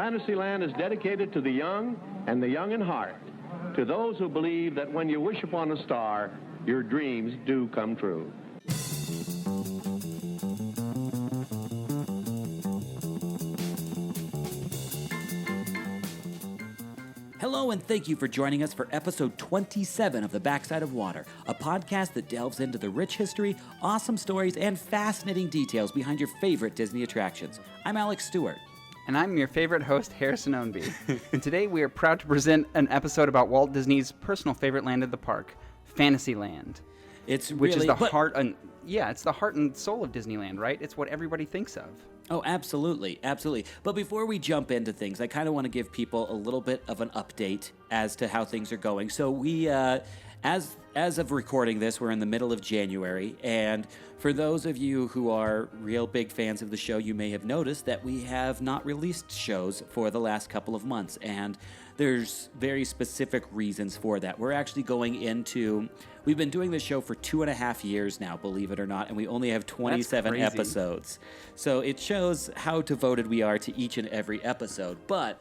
Fantasyland is dedicated to the young and the young in heart, to those who believe that when you wish upon a star, your dreams do come true. Hello and thank you for joining us for episode 27 of The Backside of Water, a podcast that delves into the rich history, awesome stories, and fascinating details behind your favorite Disney attractions. I'm Alex Stewart. And I'm your favorite host, Harrison Ownby. And today we are proud to present an episode about Walt Disney's personal favorite land of the park, Fantasyland. It's the heart and soul of Disneyland, right? It's what everybody thinks of. Oh, absolutely, absolutely. But before we jump into things, I kind of want to give people a little bit of an update as to how things are going. So we, as of recording this, we're in the middle of January, and for those of you who are real big fans of the show, you may have noticed that we have not released shows for the last couple of months, and there's very specific reasons for that. We're actually we've been doing this show for 2.5 years now, believe it or not, and we only have 27 episodes. So it shows how devoted we are to each and every episode, but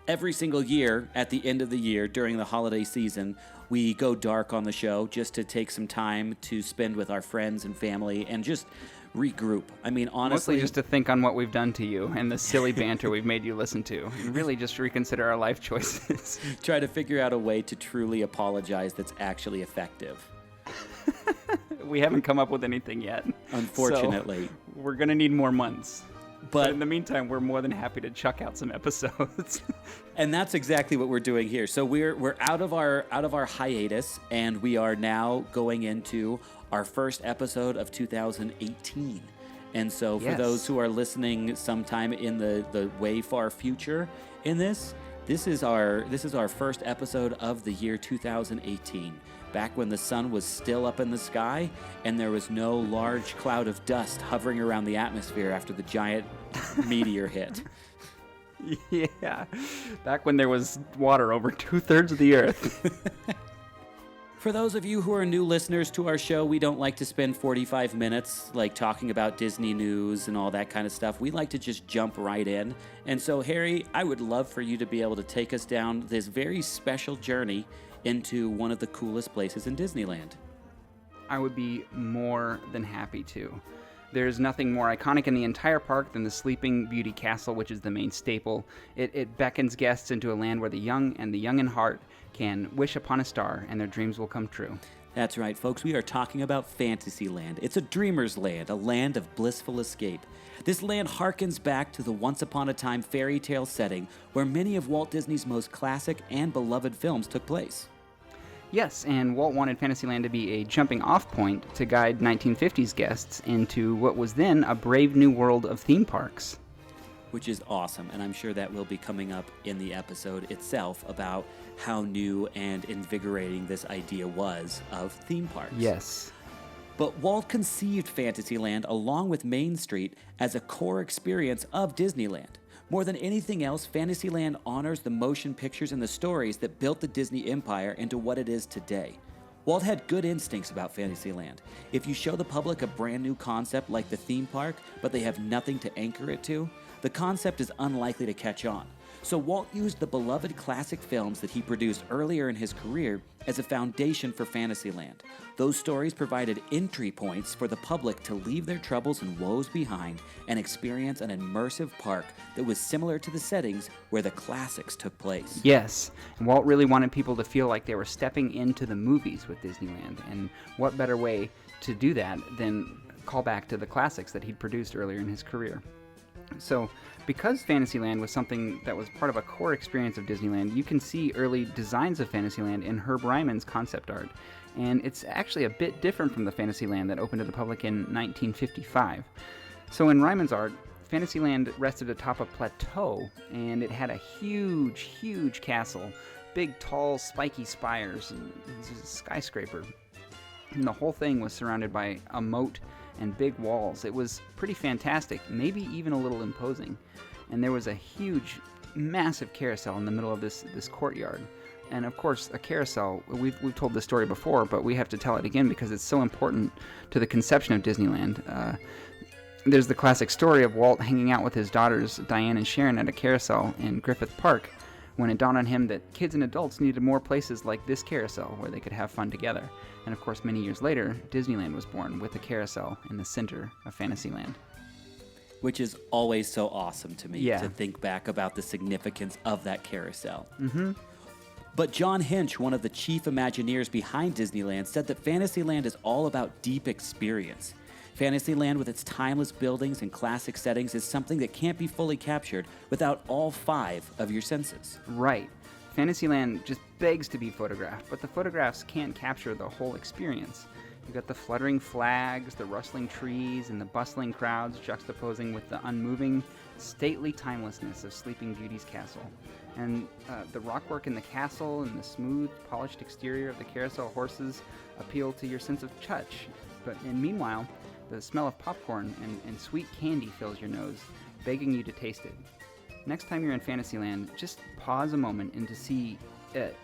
every single year, at the end of the year, during the holiday season, we go dark on the show just to take some time to spend with our friends and family and just regroup. I mean, honestly... Mostly just to think on what we've done to you and the silly banter we've made you listen to. And really just reconsider our life choices. Try to figure out a way to truly apologize that's actually effective. We haven't come up with anything yet. Unfortunately. So we're going to need more months. But in the meantime, we're more than happy to chuck out some episodes. And that's exactly what we're doing here. So we're out of our hiatus, and we are now going into our first episode of 2018. And so for those who are listening sometime in the way far future in this is our first episode of the year 2018. Back when the sun was still up in the sky and there was no large cloud of dust hovering around the atmosphere after the giant meteor hit. Yeah, back when there was water over 2/3 of the earth. For those of you who are new listeners to our show, we don't like to spend 45 minutes talking about Disney news and all that kind of stuff. We like to just jump right in. And so, Harry, I would love for you to be able to take us down this very special journey into one of the coolest places in Disneyland. I would be more than happy to. There's nothing more iconic in the entire park than the Sleeping Beauty Castle, which is the main staple. It beckons guests into a land where the young and the young in heart can wish upon a star and their dreams will come true. That's right, folks. We are talking about Fantasyland. It's a dreamer's land, a land of blissful escape. This land harkens back to the once-upon-a-time fairy tale setting where many of Walt Disney's most classic and beloved films took place. Yes, and Walt wanted Fantasyland to be a jumping-off point to guide 1950s guests into what was then a brave new world of theme parks. Which is awesome, and I'm sure that will be coming up in the episode itself about how new and invigorating this idea was of theme parks. Yes. But Walt conceived Fantasyland along with Main Street as a core experience of Disneyland. More than anything else, Fantasyland honors the motion pictures and the stories that built the Disney empire into what it is today. Walt had good instincts about Fantasyland. If you show the public a brand new concept like the theme park, but they have nothing to anchor it to, the concept is unlikely to catch on. So Walt used the beloved classic films that he produced earlier in his career as a foundation for Fantasyland. Those stories provided entry points for the public to leave their troubles and woes behind and experience an immersive park that was similar to the settings where the classics took place. Yes, and Walt really wanted people to feel like they were stepping into the movies with Disneyland, and what better way to do that than call back to the classics that he'd produced earlier in his career. So, because Fantasyland was something that was part of a core experience of Disneyland, you can see early designs of Fantasyland in Herb Ryman's concept art. And it's actually a bit different from the Fantasyland that opened to the public in 1955. So in Ryman's art, Fantasyland rested atop a plateau, and it had a huge, huge castle, big, tall, spiky spires, and it was a skyscraper. And the whole thing was surrounded by a moat and big walls. It was pretty fantastic, maybe even a little imposing. And there was a huge, massive carousel in the middle of this courtyard. And of course, a carousel, we've told this story before, but we have to tell it again because it's so important to the conception of Disneyland. There's the classic story of Walt hanging out with his daughters, Diane and Sharon, at a carousel in Griffith Park, when it dawned on him that kids and adults needed more places like this carousel where they could have fun together. And of course, many years later, Disneyland was born with the carousel in the center of Fantasyland. Which is always so awesome to me, Yeah. to think back about the significance of that carousel. Mm-hmm. But John Hinch, one of the chief Imagineers behind Disneyland, said that Fantasyland is all about deep experience. Fantasyland, with its timeless buildings and classic settings, is something that can't be fully captured without all 5 of your senses. Right. Fantasyland just begs to be photographed, but the photographs can't capture the whole experience. You've got the fluttering flags, the rustling trees, and the bustling crowds juxtaposing with the unmoving, stately timelessness of Sleeping Beauty's castle. And the rockwork in the castle and the smooth, polished exterior of the carousel horses appeal to your sense of touch. And meanwhile, the smell of popcorn and sweet candy fills your nose, begging you to taste it. Next time you're in Fantasyland, just pause a moment and to see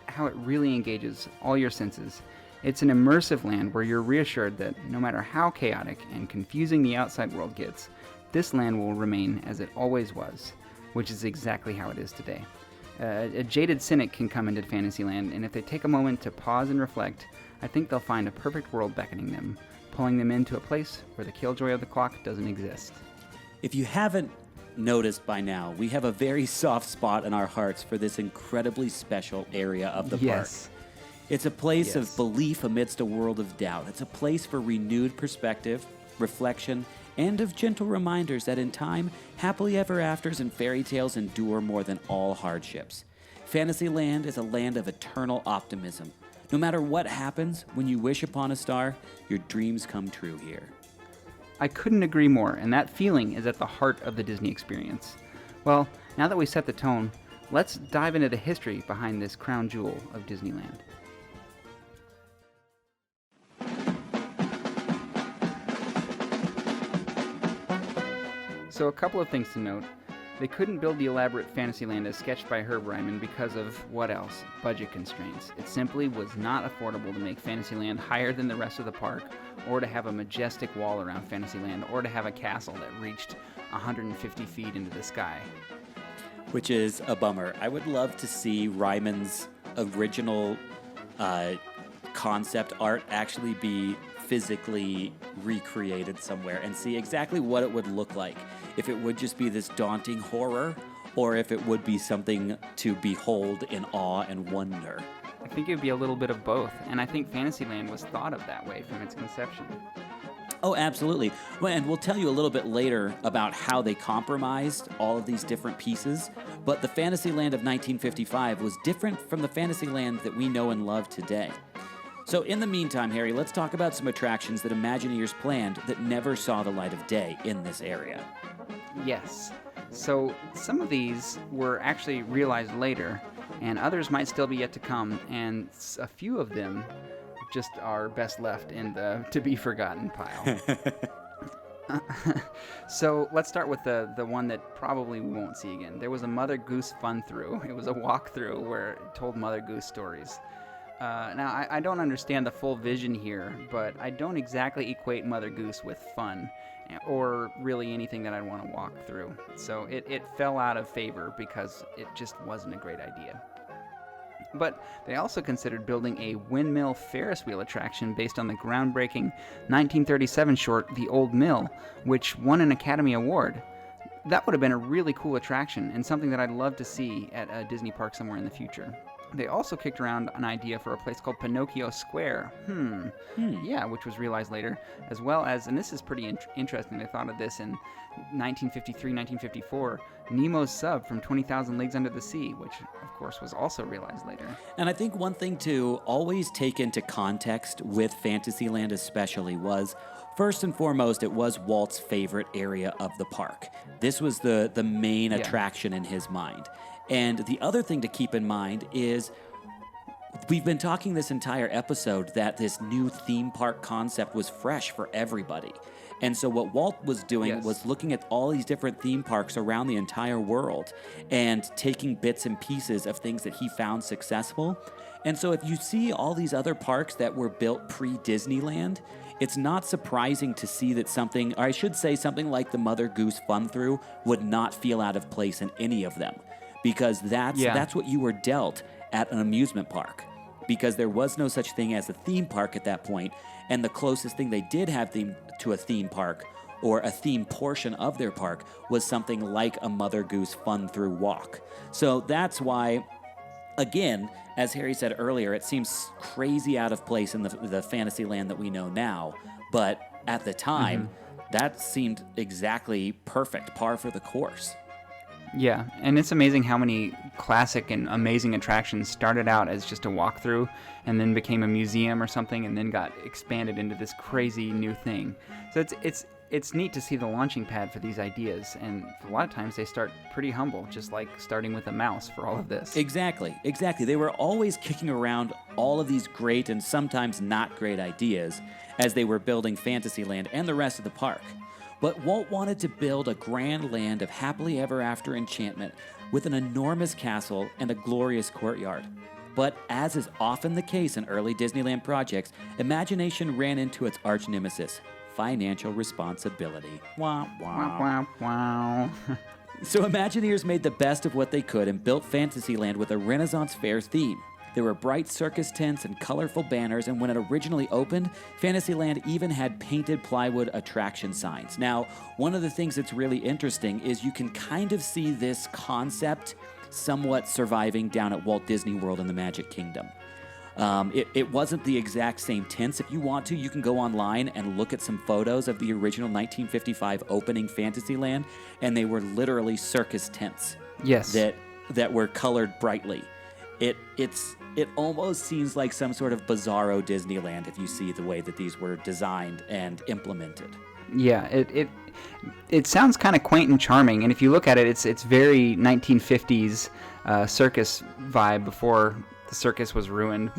how it really engages all your senses. It's an immersive land where you're reassured that no matter how chaotic and confusing the outside world gets, this land will remain as it always was, which is exactly how it is today. A jaded cynic can come into Fantasyland, and if they take a moment to pause and reflect, I think they'll find a perfect world beckoning them, pulling them into a place where the killjoy of the clock doesn't exist. If you haven't noticed by now, we have a very soft spot in our hearts for this incredibly special area of the park. It's a place of belief amidst a world of doubt. It's a place for renewed perspective, reflection, and of gentle reminders that in time, happily ever afters and fairy tales endure more than all hardships. Fantasyland is a land of eternal optimism. No matter what happens, when you wish upon a star, your dreams come true here. I couldn't agree more, and that feeling is at the heart of the Disney experience. Well, now that we set the tone, let's dive into the history behind this crown jewel of Disneyland. So a couple of things to note. They couldn't build the elaborate Fantasyland as sketched by Herb Ryman because of, what else? Budget constraints. It simply was not affordable to make Fantasyland higher than the rest of the park, or to have a majestic wall around Fantasyland, or to have a castle that reached 150 feet into the sky. Which is a bummer. I would love to see Ryman's original concept art actually be physically recreated somewhere and see exactly what it would look like. If it would just be this daunting horror, or if it would be something to behold in awe and wonder. I think it would be a little bit of both, and I think Fantasyland was thought of that way from its conception. Oh, absolutely. Well, and we'll tell you a little bit later about how they compromised all of these different pieces, but the Fantasyland of 1955 was different from the Fantasyland that we know and love today. So in the meantime, Harry, let's talk about some attractions that Imagineers planned that never saw the light of day in this area. Yes. So some of these were actually realized later, and others might still be yet to come, and a few of them just are best left in the to-be-forgotten pile. So let's start with the one that probably we won't see again. There was a Mother Goose fun-through. It was a walk-through where it told Mother Goose stories. Now, I don't understand the full vision here, but I don't exactly equate Mother Goose with fun, or really anything that I'd want to walk through. So it fell out of favor because it just wasn't a great idea. But they also considered building a windmill Ferris wheel attraction based on the groundbreaking 1937 short The Old Mill, which won an Academy Award. That would have been a really cool attraction and something that I'd love to see at a Disney park somewhere in the future. They also kicked around an idea for a place called Pinocchio Square. Yeah, which was realized later, as well as, and this is pretty interesting, they thought of this in 1953, 1954, Nemo's Sub from 20,000 Leagues Under the Sea, which, of course, was also realized later. And I think one thing to always take into context with Fantasyland especially was, first and foremost, it was Walt's favorite area of the park. This was the main attraction in his mind. And the other thing to keep in mind is we've been talking this entire episode that this new theme park concept was fresh for everybody. And so what Walt was doing Yes. was looking at all these different theme parks around the entire world and taking bits and pieces of things that he found successful. And so if you see all these other parks that were built pre-Disneyland, it's not surprising to see that something, or I should say something like the Mother Goose Fun Through would not feel out of place in any of them, because that's what you were dealt at an amusement park, because there was no such thing as a theme park at that point, and the closest thing they did have to a theme park or a theme portion of their park was something like a Mother Goose Fun Through walk. So that's why, again, as Harry said earlier, it seems crazy out of place in the Fantasyland that we know now, but at the time, that seemed exactly perfect, par for the course. Yeah, and it's amazing how many classic and amazing attractions started out as just a walkthrough and then became a museum or something and then got expanded into this crazy new thing. So it's neat to see the launching pad for these ideas, and a lot of times they start pretty humble, just like starting with a mouse for all of this. Exactly. They were always kicking around all of these great and sometimes not great ideas as they were building Fantasyland and the rest of the park. But Walt wanted to build a grand land of happily ever after enchantment with an enormous castle and a glorious courtyard. But as is often the case in early Disneyland projects, imagination ran into its arch nemesis, financial responsibility. Wah, wah. Wow, wow. So Imagineers made the best of what they could and built Fantasyland with a Renaissance fair theme. There were bright circus tents and colorful banners, and when it originally opened, Fantasyland even had painted plywood attraction signs. Now, one of the things that's really interesting is you can kind of see this concept somewhat surviving down at Walt Disney World in the Magic Kingdom. It wasn't the exact same tents. If you want to, you can go online and look at some photos of the original 1955 opening Fantasyland, and they were literally circus tents. Yes. That were colored brightly. It almost seems like some sort of bizarro Disneyland if you see the way that these were designed and implemented. Yeah, it sounds kind of quaint and charming, and if you look at it, it's very 1950s circus vibe before the circus was ruined.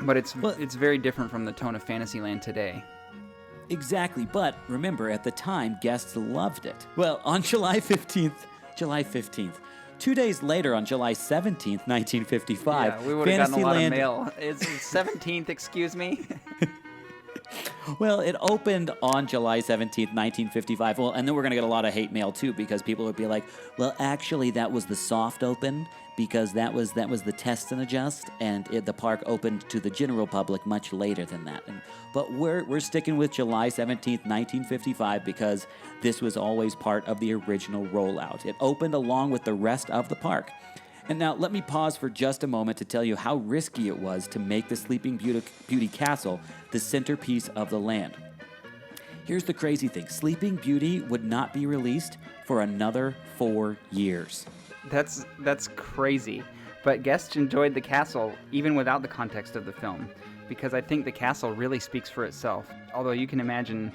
But it's very different from the tone of Fantasyland today. Exactly, but remember, at the time, guests loved it. Well, on July 15th, 2 days later, on July 17th, 1955, yeah, we would have gotten a lot of Fantasyland... mail. It's 17th, excuse me? Well, it opened on July 17th, 1955. Well, and then we're going to get a lot of hate mail, too, because people would be like, well, actually, that was the soft open, because that was the test and adjust, and the park opened to the general public much later than that. But we're sticking with July 17th, 1955, because this was always part of the original rollout. It opened along with the rest of the park. And now let me pause for just a moment to tell you how risky it was to make the Sleeping Beauty Castle the centerpiece of the land. Here's the crazy thing. Sleeping Beauty would not be released for another 4 years. That's crazy. But guests enjoyed the castle even without the context of the film, because I think the castle really speaks for itself, although you can imagine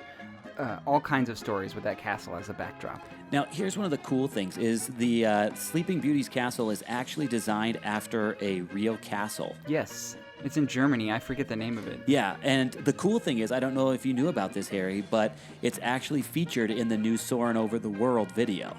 all kinds of stories with that castle as a backdrop. Now, here's one of the cool things, is the Sleeping Beauty's castle is actually designed after a real castle. Yes, it's in Germany. I forget the name of it. Yeah, and the cool thing is, I don't know if you knew about this, Harry, but it's actually featured in the new Soarin' Over the World video.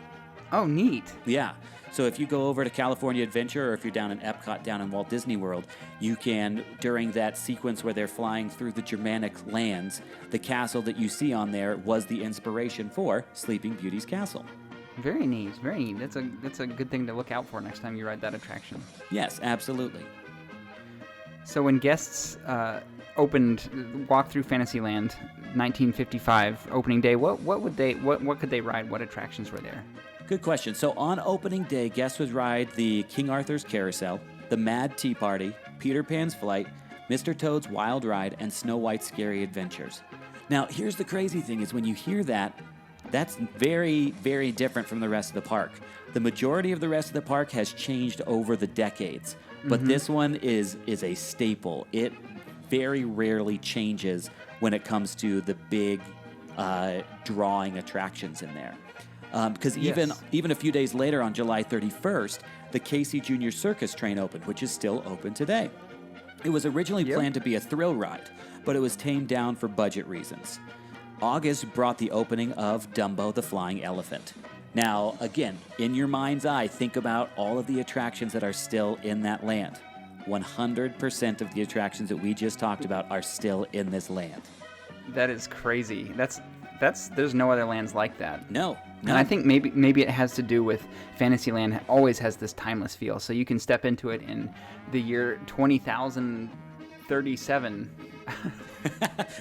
Oh, neat. Yeah. So if you go over to California Adventure, or if you're down in Epcot, down in Walt Disney World, you can, during that sequence where they're flying through the Germanic lands, the castle that you see on there was the inspiration for Sleeping Beauty's castle. Very neat, very neat. That's a good thing to look out for next time you ride that attraction. Yes, absolutely. So when guests walked through Fantasyland, 1955 opening day, what could they ride? What attractions were there? Good question. So on opening day, guests would ride the King Arthur's Carousel, the Mad Tea Party, Peter Pan's Flight, Mr. Toad's Wild Ride, and Snow White's Scary Adventures. Now, here's the crazy thing, is when you hear that, that's very, very different from the rest of the park. The majority of the rest of the park has changed over the decades, but this one is a staple. It very rarely changes when it comes to the big drawing attractions in there. Because even a few days later, on July 31st, the Casey Jr. Circus train opened, which is still open today. It was originally planned to be a thrill ride, but it was tamed down for budget reasons. August brought the opening of Dumbo the Flying Elephant. Now, again, in your mind's eye, think about all of the attractions that are still in that land. 100% of the attractions that we just talked about are still in this land. That is crazy. There's no other lands like that. No. And I think maybe it has to do with Fantasyland always has this timeless feel. So you can step into it in the year 20,037.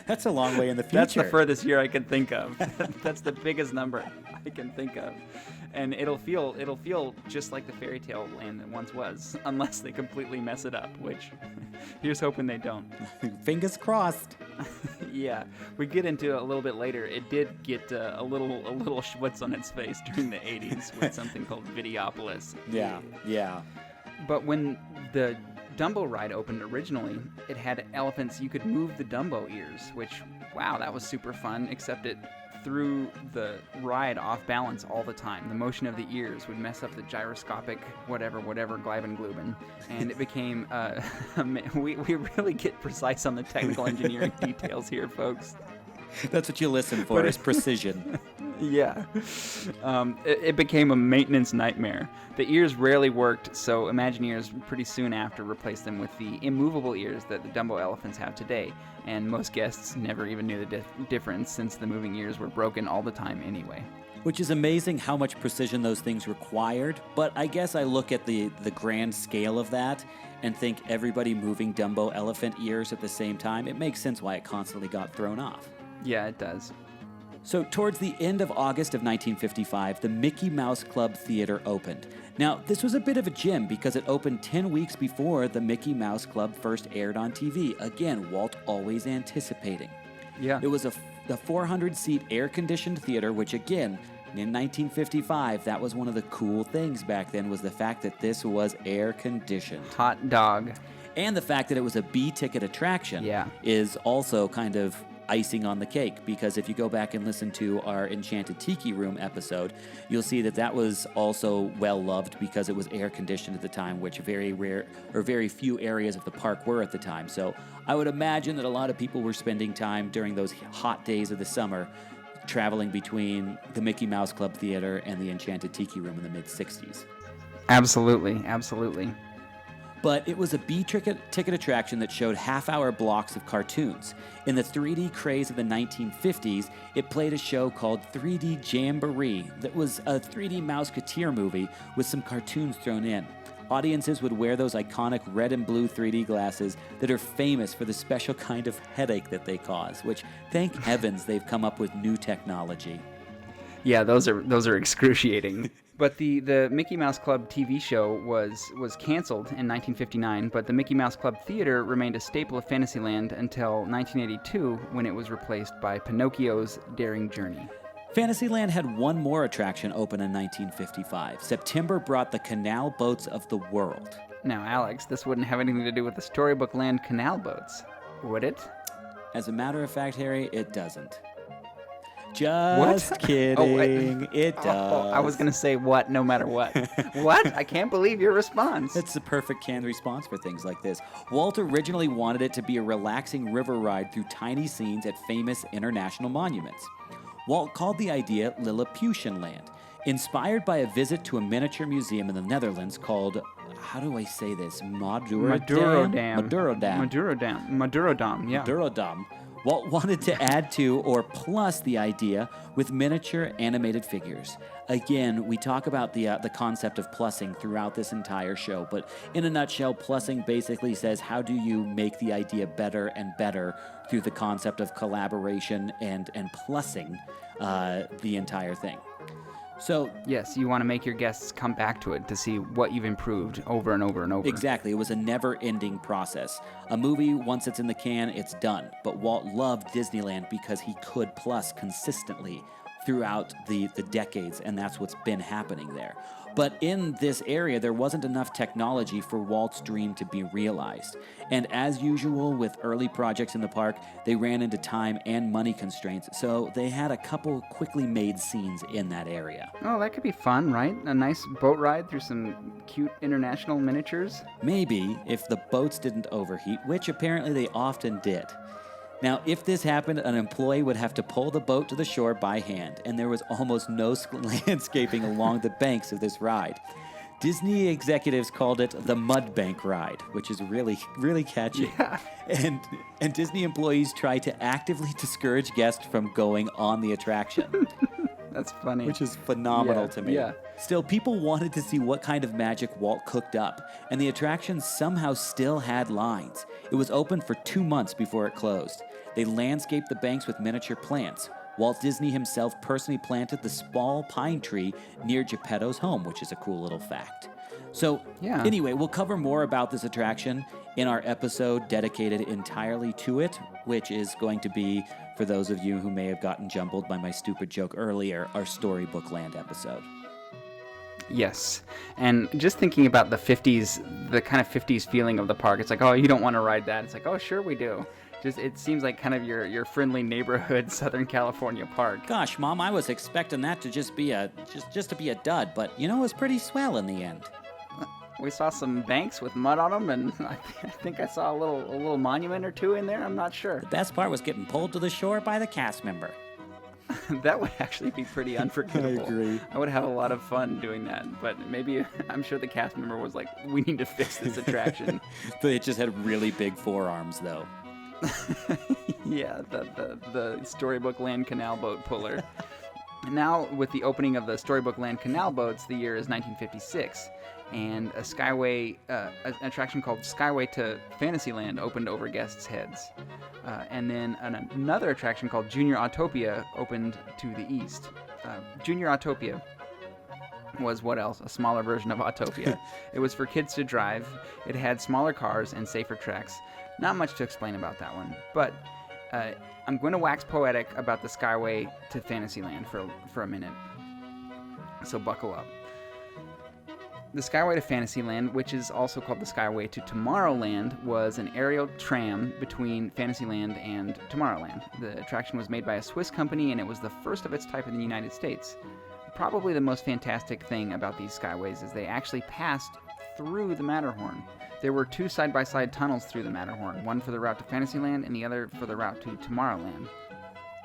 That's a long way in the future. That's the furthest year I can think of. That's the biggest number I can think of. And it'll feel just like the fairy tale land that once was, unless they completely mess it up, which here's hoping they don't. Fingers crossed. Yeah, we get into it a little bit later. It did get a little schwitz on its face during the 80s with something called Videopolis. Yeah. But when the Dumbo ride opened originally, it had elephants. You could move the Dumbo ears, which, wow, that was super fun, except it threw the ride off balance all the time. The motion of the ears would mess up the gyroscopic whatever, Gleiben Gluben. And it became, we really get precise on the technical engineering details here, folks. That's what you listen for, is precision. Yeah. It became a maintenance nightmare. The ears rarely worked, so Imagineers pretty soon after replaced them with the immovable ears that the Dumbo elephants have today. And most guests never even knew the difference, since the moving ears were broken all the time anyway. Which is amazing how much precision those things required, but I guess I look at the grand scale of that and think everybody moving Dumbo elephant ears at the same time, it makes sense why it constantly got thrown off. Yeah, it does. So towards the end of August of 1955, the Mickey Mouse Club Theater opened. Now, this was a bit of a gem because it opened 10 weeks before the Mickey Mouse Club first aired on TV. Again, Walt always anticipating. Yeah. It was a 400-seat air-conditioned theater, which again, in 1955, that was one of the cool things back then, was the fact that this was air-conditioned. Hot dog. And the fact that it was a B-ticket attraction is also kind of icing on the cake, because if you go back and listen to our Enchanted Tiki Room episode, you'll see that that was also well loved because it was air conditioned at the time, which very rare or very few areas of the park were at the time. So I would imagine that a lot of people were spending time during those hot days of the summer traveling between the Mickey Mouse Club Theater and the Enchanted Tiki Room in the mid-60s. Absolutely. But it was a B-ticket attraction that showed half-hour blocks of cartoons. In the 3D craze of the 1950s, it played a show called 3D Jamboree that was a 3D Mouseketeer movie with some cartoons thrown in. Audiences would wear those iconic red and blue 3D glasses that are famous for the special kind of headache that they cause, which, thank heavens, they've come up with new technology. Yeah, those are excruciating. But the Mickey Mouse Club TV show was canceled in 1959, but the Mickey Mouse Club Theater remained a staple of Fantasyland until 1982, when it was replaced by Pinocchio's Daring Journey. Fantasyland had one more attraction open in 1955. September brought the Canal Boats of the World. Now, Alex, this wouldn't have anything to do with the Storybook Land canal boats, would it? As a matter of fact, Harry, it doesn't. Just kidding. It does. I was going to say what, no matter what. What? I can't believe your response. It's the perfect canned response for things like this. Walt originally wanted it to be a relaxing river ride through tiny scenes at famous international monuments. Walt called the idea Lilliputian Land, inspired by a visit to a miniature museum in the Netherlands called, how do I say this? Madurodam, yeah. Madurodam. Walt wanted to add to or plus the idea with miniature animated figures. Again, we talk about the concept of plussing throughout this entire show, but in a nutshell, plussing basically says how do you make the idea better and better through the concept of collaboration and plussing the entire thing. So yes, you want to make your guests come back to it to see what you've improved over and over and over. Exactly. It was a never-ending process. A movie, once it's in the can, it's done. But Walt loved Disneyland because he could plus consistently throughout the decades, and that's what's been happening there. But in this area, there wasn't enough technology for Walt's dream to be realized. And as usual with early projects in the park, they ran into time and money constraints, so they had a couple quickly made scenes in that area. Oh, that could be fun, right? A nice boat ride through some cute international miniatures? Maybe, if the boats didn't overheat, which apparently they often did. Now, if this happened, an employee would have to pull the boat to the shore by hand, and there was almost no landscaping along the banks of this ride. Disney executives called it the Mud Bank Ride, which is really, really catchy. Yeah. And Disney employees tried to actively discourage guests from going on the attraction. That's funny. Which is phenomenal to me. Yeah. Still, people wanted to see what kind of magic Walt cooked up, and the attraction somehow still had lines. It was open for 2 months before it closed. They landscaped the banks with miniature plants. Walt Disney himself personally planted the small pine tree near Geppetto's home, which is a cool little fact. So, Anyway, we'll cover more about this attraction in our episode dedicated entirely to it, which is going to be, for those of you who may have gotten jumbled by my stupid joke earlier, our Storybook Land episode. Yes. And just thinking about the 50s, the kind of 50s feeling of the park, it's like, oh, you don't want to ride that. It's like, oh, sure we do. Just it seems like kind of your friendly neighborhood Southern California park. Gosh, Mom, I was expecting that to just be a dud, but it was pretty swell in the end. We saw some banks with mud on them, and I think I saw a little monument or two in there. I'm not sure. The best part was getting pulled to the shore by the cast member. That would actually be pretty unforgettable. I agree. I would have a lot of fun doing that, but maybe I'm sure the cast member was like, we need to fix this attraction. But it just had really big forearms, though. Yeah, the Storybook Land Canal Boat puller. Now, with the opening of the Storybook Land Canal boats, the year is 1956, and a Skyway, an attraction called Skyway to Fantasyland opened over guests' heads. And then another attraction called Junior Autopia opened to the east. Junior Autopia was what else? A smaller version of Autopia. It was for kids to drive. It had smaller cars and safer tracks. Not much to explain about that one, but I'm going to wax poetic about the Skyway to Fantasyland for a minute. So buckle up. The Skyway to Fantasyland, which is also called the Skyway to Tomorrowland, was an aerial tram between Fantasyland and Tomorrowland. The attraction was made by a Swiss company, and it was the first of its type in the United States. Probably the most fantastic thing about these Skyways is they actually passed through the Matterhorn. There were 2 side-by-side tunnels through the Matterhorn, one for the route to Fantasyland and the other for the route to Tomorrowland.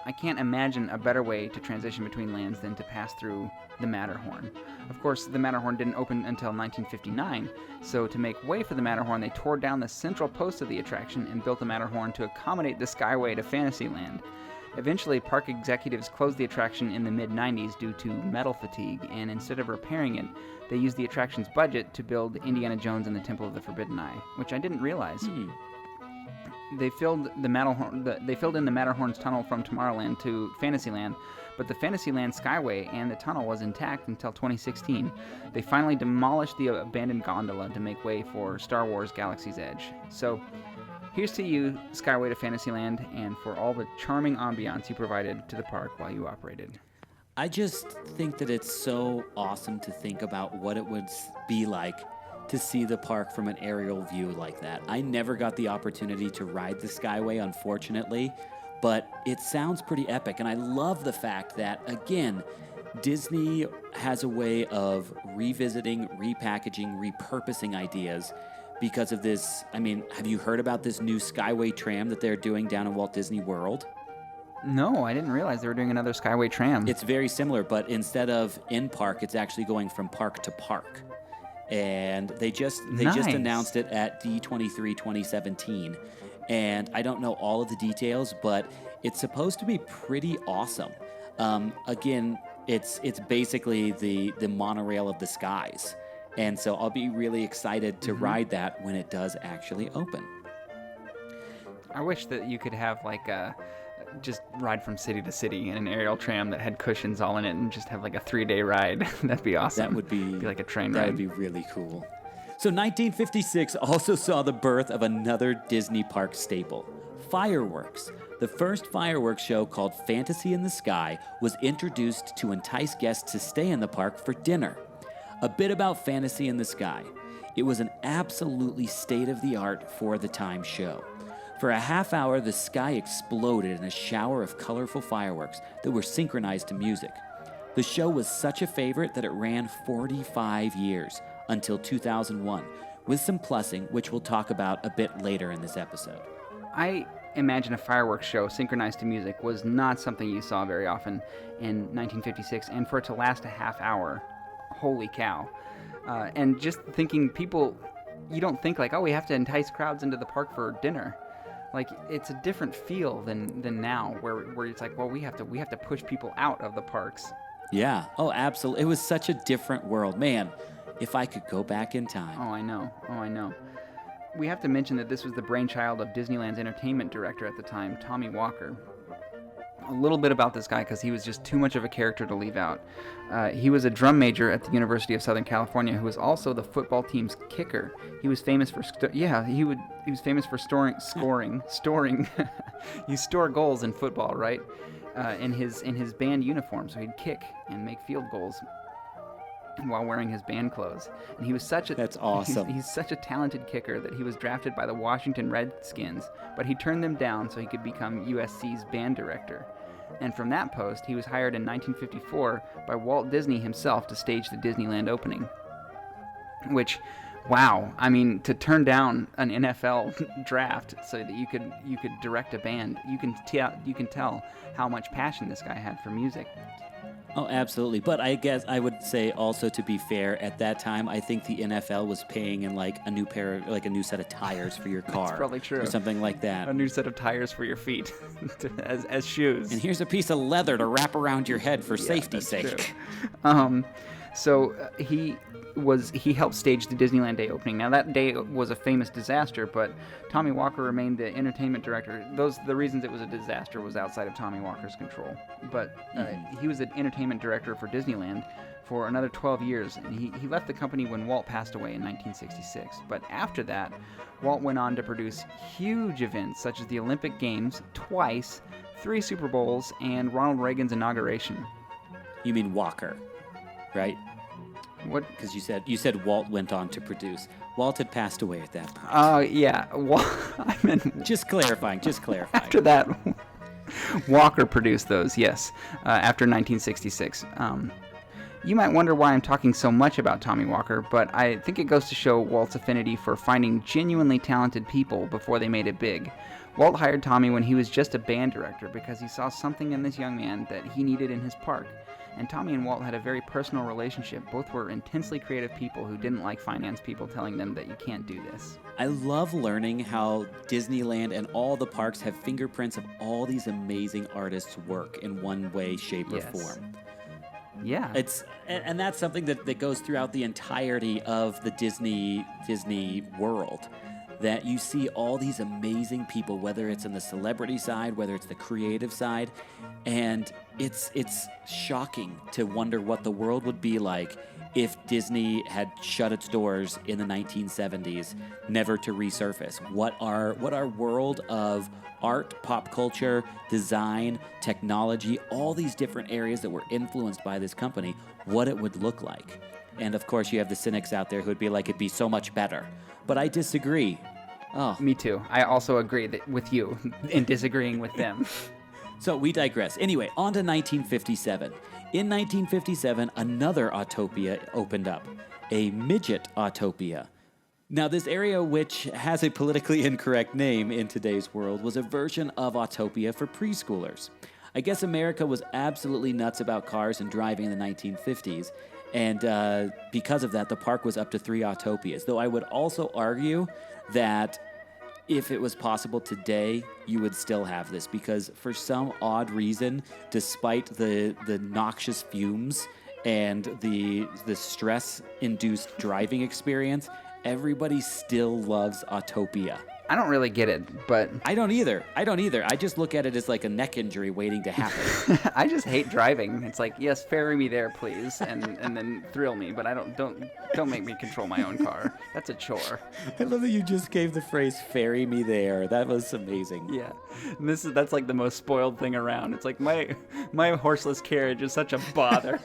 I can't imagine a better way to transition between lands than to pass through the Matterhorn. Of course, the Matterhorn didn't open until 1959, so to make way for the Matterhorn, they tore down the central post of the attraction and built the Matterhorn to accommodate the Skyway to Fantasyland. Eventually, park executives closed the attraction in the mid-90s due to metal fatigue, and instead of repairing it, they used the attraction's budget to build Indiana Jones and the Temple of the Forbidden Eye, which I didn't realize. They filled in the Matterhorn's tunnel from Tomorrowland to Fantasyland, but the Fantasyland Skyway and the tunnel was intact until 2016. They finally demolished the abandoned gondola to make way for Star Wars Galaxy's Edge. So, here's to you, Skyway to Fantasyland, and for all the charming ambiance you provided to the park while you operated. I just think that it's so awesome to think about what it would be like to see the park from an aerial view like that. I never got the opportunity to ride the Skyway, unfortunately, but it sounds pretty epic, and I love the fact that, again, Disney has a way of revisiting, repackaging, repurposing ideas because of this. I mean, have you heard about this new Skyway tram that they're doing down in Walt Disney World? No, I didn't realize they were doing another Skyway tram. It's very similar, but instead of in park, it's actually going from park to park. And they just announced it at D23 2017. And I don't know all of the details, but it's supposed to be pretty awesome. Again, it's basically the monorail of the skies. And so I'll be really excited to ride that when it does actually open. I wish that you could have like just ride from city to city in an aerial tram that had cushions all in it and just have like a 3-day ride. That'd be awesome. That would be like a train ride. That would be really cool. So 1956 also saw the birth of another Disney park staple, fireworks. The first fireworks show, called Fantasy in the Sky, was introduced to entice guests to stay in the park for dinner. A bit about Fantasy in the Sky. It was an absolutely state-of-the-art for-the-time show. For a half hour, the sky exploded in a shower of colorful fireworks that were synchronized to music. The show was such a favorite that it ran 45 years, until 2001, with some plussing, which we'll talk about a bit later in this episode. imagine a fireworks show synchronized to music was not something you saw very often in 1956, and for it to last a half hour, holy cow. And just thinking, people, you don't think like, oh, we have to entice crowds into the park for dinner. Like, it's a different feel than now, where it's like, well, we have to push people out of the parks. Yeah. Oh, absolutely. It was such a different world. Man, if I could go back in time. Oh, I know. We have to mention that this was the brainchild of Disneyland's entertainment director at the time, Tommy Walker. A little bit about this guy, because he was just too much of a character to leave out. He was a drum major at the University of Southern California, who was also the football team's kicker. He was famous for he was famous for storing. You store goals in football, right? In his band uniform, so he'd kick and make field goals while wearing his band clothes. And he was That's awesome. He's such a talented kicker that he was drafted by the Washington Redskins, but he turned them down so he could become USC's band director. And from that post, he was hired in 1954 by Walt Disney himself to stage the Disneyland opening. Which, wow, I mean, to turn down an NFL draft so that you could direct a band, you can tell how much passion this guy had for music. Oh, absolutely. But I guess I would say also, to be fair, at that time, I think the NFL was paying in like a new set of tires for your car. That's probably true. Or something like that. A new set of tires for your feet as shoes. And here's a piece of leather to wrap around your head for safety's sake. So he helped stage the Disneyland Day opening. Now, that day was a famous disaster, but Tommy Walker remained the entertainment director. The reasons it was a disaster was outside of Tommy Walker's control. But he was the entertainment director for Disneyland for another 12 years, and he left the company when Walt passed away in 1966. But after that, Walt went on to produce huge events such as the Olympic Games twice, 3 Super Bowls, and Ronald Reagan's inauguration. You mean Walker, right? What? Because you said Walt went on to produce. Walt had passed away at that point. Oh, yeah. I meant... Just clarifying. After that, Walker produced those, yes, after 1966. You might wonder why I'm talking so much about Tommy Walker, but I think it goes to show Walt's affinity for finding genuinely talented people before they made it big. Walt hired Tommy when he was just a band director because he saw something in this young man that he needed in his park. And Tommy and Walt had a very personal relationship. Both were intensely creative people who didn't like finance people telling them that you can't do this. I love learning how Disneyland and all the parks have fingerprints of all these amazing artists' work in one way, shape, or form. Yeah. And that's something that goes throughout the entirety of the Disney world. That you see all these amazing people, whether it's in the celebrity side, whether it's the creative side, and it's shocking to wonder what the world would be like if Disney had shut its doors in the 1970s, never to resurface. What our world of art, pop culture, design, technology, all these different areas that were influenced by this company, what it would look like. And of course, you have the cynics out there who would be like, it'd be so much better. But I disagree. Oh. Me too. I also agree with you in disagreeing with them. So we digress. Anyway, on to 1957. In 1957, another Autopia opened up, a midget Autopia. Now, this area, which has a politically incorrect name in today's world, was a version of Autopia for preschoolers. I guess America was absolutely nuts about cars and driving in the 1950s, and because of that, the park was up to 3 Autopias, though I would also argue that if it was possible today, you would still have this, because for some odd reason, despite the noxious fumes and the stress-induced driving experience, everybody still loves Autopia. I don't really get it, but... I don't either. I just look at it as like a neck injury waiting to happen. I just hate driving. It's like, yes, ferry me there, please, and then thrill me, but don't make me control my own car. That's a chore. I love that you just gave the phrase "ferry me there." That was amazing. Yeah, and that's like the most spoiled thing around. It's like my horseless carriage is such a bother.